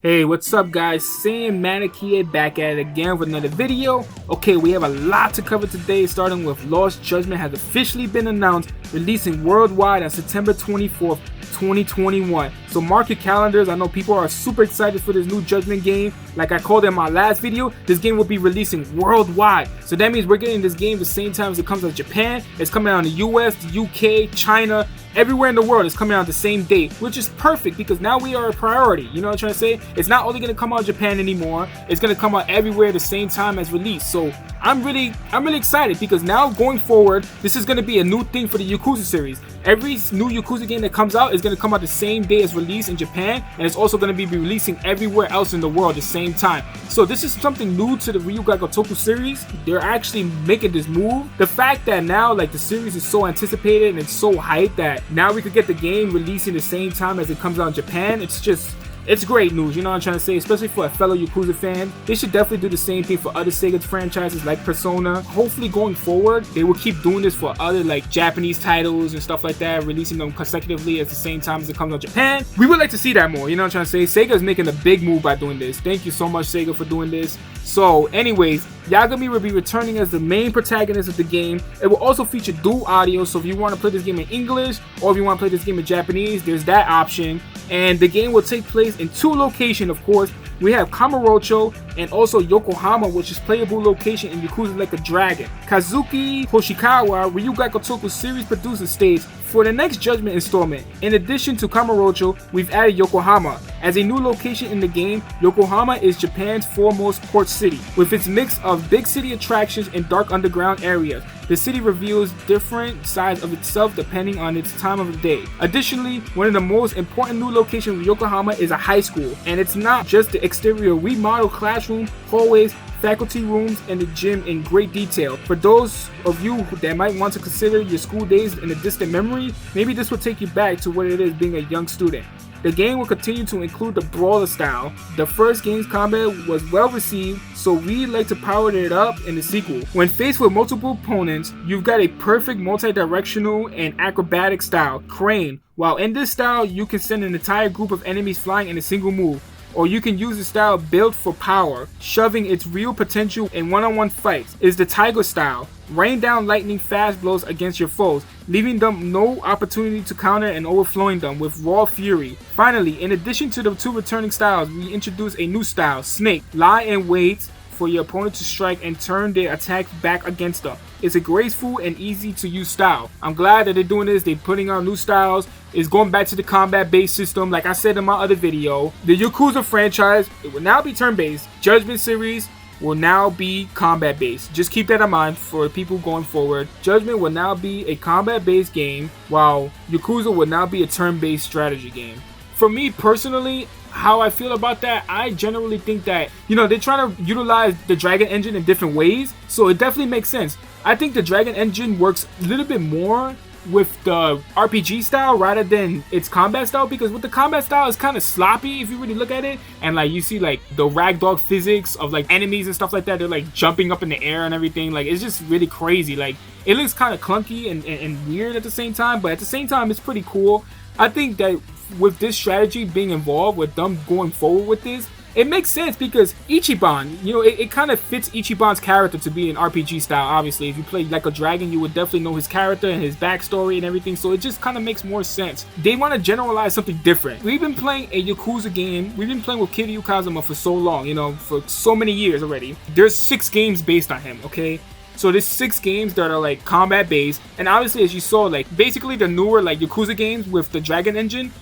Hey, what's up guys? Sam Manikia back at it again with another video. Okay, we have a lot to cover today, starting with Lost Judgement has officially been announced, releasing worldwide on September 24th, 2021. So mark your calendars. I know people are super excited for this new Judgement game. Like I called in my last video, this game will be releasing worldwide. So that means we're getting this game the same time as it comes out of Japan. It's coming out in the US, the UK, China, everywhere in the world. It's coming out the same day, which is perfect because now we are a priority. You know what I'm trying to say? It's not only going to come out in Japan anymore, it's going to come out everywhere at the same time as release. So I'm really excited because now going forward, this is going to be a new thing for the Yakuza series. Every new Yakuza game that comes out is going to come out the same day as release in Japan, and it's also going to be releasing everywhere else in the world at the same time. So this is something new to the Ryu Ga Gotoku series. They're actually making this move. The fact that now like the series is so anticipated and it's so hyped that now we could get the game releasing the same time as it comes out in Japan, it's great news, you know what I'm trying to say, especially for a fellow Yakuza fan. They should definitely do the same thing for other Sega franchises like Persona. Hopefully going forward, they will keep doing this for other like Japanese titles and stuff like that, releasing them consecutively at the same time as it comes out in Japan. We would like to see that more, you know what I'm trying to say. Sega is making a big move by doing this. Thank you so much, Sega, for doing this. So anyways, Yagami will be returning as the main protagonist of the game. It will also feature dual audio, so if you want to play this game in English or if you want to play this game in Japanese, there's that option. And the game will take place in two locations, of course. We have Kamurocho and also Yokohama, which is playable location in Yakuzalikeadragon. Kazuki Hoshikawa, Ryu Ga Gotoku series producer, states, for the next Judgment installment, in addition to Kamurocho, we've added Yokohama. As a new location in the game, Yokohama is Japan's foremost port city, with its mix of big city attractions and dark underground areas. The city reveals different sides of itself depending on its time of the day. Additionally, one of the most important new locations of Yokohama is a high school, and it's not just the exterior. We model classroom, hallways, faculty rooms, and the gym in great detail. For those of you that might want to consider your school days in a distant memory, maybe this will take you back to what it is being a young student. The game will continue to include the brawler style. The first game's combat was well received, so we'd like to power it up in the sequel. When faced with multiple opponents, you've got a perfect multi-directional and acrobatic style, Crane. While in this style, you can send an entire group of enemies flying in a single move. Or you can use the style built for power, shoving its real potential in one-on-one fights. Is the Tiger style. Rain down lightning fast blows against your foes, leaving them no opportunity to counter and overflowing them with raw fury. Finally, in addition to the two returning styles, we introduce a new style, Snake. Lie in wait for your opponent to strike and turn their attacks back against them. It's a graceful and easy to use style. I'm glad that they're doing this. They're putting out new styles. It's going back to the combat based system. Like I said in my other video, the Yakuza franchise, it will now be turn based. Judgment series will now be combat based. Just keep that in mind for people going forward. Judgment will now be a combat based game, while Yakuza will now be a turn based strategy game. For me personally, how I feel about that, I generally think that, you know, they're trying to utilize the Dragon engine in different ways, so it definitely makes sense. I think the Dragon engine works a little bit more with the RPG style rather than its combat style, because with the combat style it's kind of sloppy if you really look at it, and like you see like the ragdoll physics of like enemies and stuff like that. They're like jumping up in the air and everything. Like it's just really crazy. Like it looks kind of clunky and weird at the same time, but at the same time it's pretty cool. I think that with this strategy being involved, with them going forward with this, it makes sense because Ichiban, you know, it kind of fits Ichiban's character to be an RPG style. Obviously, if you play like a dragon, you would definitely know his character and his backstory and everything, so it just kind of makes more sense. They want to generalize something different. We've been playing a Yakuza game, we've been playing with Kiryu Kazuma for so long, you know, for so many years already. There's 6 games based on him, okay? So there's 6 games that are like combat based, and obviously as you saw, like basically the newer like Yakuza games with the Dragon engine,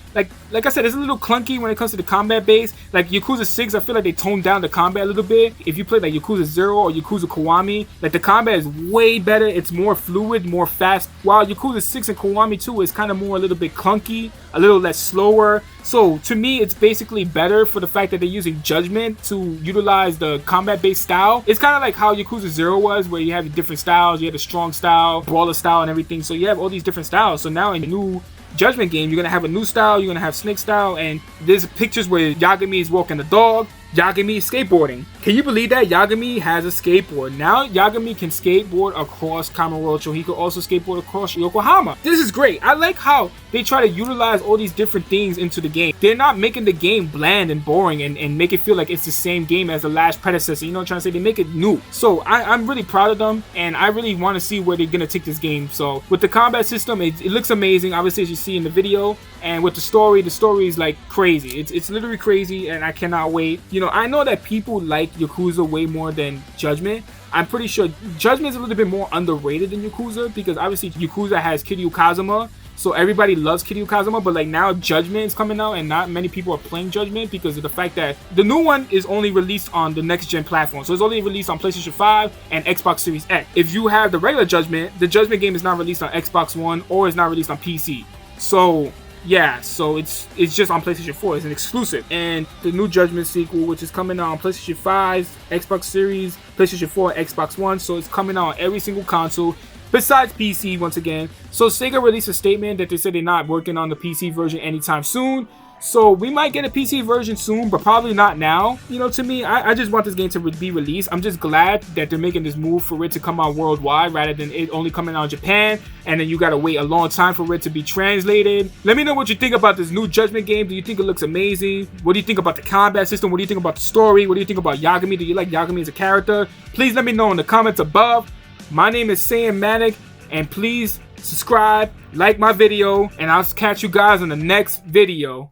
like I said, it's a little clunky when it comes to the combat base. Like Yakuza 6, I feel like they toned down the combat a little bit. If you play like Yakuza 0 or Yakuza Kiwami, like the combat is way better. It's more fluid, more fast. While Yakuza 6 and Kiwami 2 is kind of more a little bit clunky, a little less slower. So to me, it's basically better for the fact that they're using Judgment to utilize the combat-based style. It's kind of like how Yakuza 0 was, where you have different styles. You had a strong style, brawler style, and everything. So you have all these different styles. So now in the new Judgment game, you're gonna have a new style, you're gonna have Snake style, and there's pictures where Yagami is walking the dog. Yagami skateboarding. Can you believe that? Yagami has a skateboard. Now Yagami can skateboard across Kamurocho. He could also skateboard across Yokohama. This is great. I like how they try to utilize all these different things into the game. They're not making the game bland and boring and make it feel like it's the same game as the last predecessor. You know what I'm trying to say? They make it new. So I'm really proud of them, and I really want to see where they're going to take this game. So with the combat system, it looks amazing, obviously, as you see in the video. And with the story is like crazy. It's literally crazy, and I cannot wait. You know, I know that people like Yakuza way more than Judgment. I'm pretty sure Judgment is a little bit more underrated than Yakuza, because obviously Yakuza has Kiryu Kazuma, so everybody loves Kiryu Kazuma. But like now Judgment is coming out, and not many people are playing Judgment because of the fact that the new one is only released on the next gen platform. So it's only released on PlayStation 5 and Xbox Series X. If you have the regular Judgment, the Judgment game is not released on Xbox One or is not released on PC. So yeah, so it's just on PlayStation 4. It's an exclusive. And the new Judgment sequel, which is coming out on PlayStation 5, Xbox Series, PlayStation 4, and Xbox One. So it's coming out on every single console besides PC once again. So Sega released a statement that they said they're not working on the PC version anytime soon. So we might get a PC version soon, but probably not now. You know, to me, I just want this game to be released. I'm just glad that they're making this move for it to come out worldwide rather than it only coming out in Japan, and then you gotta wait a long time for it to be translated. Let me know what you think about this new Judgment game. Do you think it looks amazing? What do you think about the combat system? What do you think about the story? What do you think about Yagami? Do you like Yagami as a character? Please let me know in the comments above. My name is Manic, and please subscribe, like my video, and I'll catch you guys in the next video.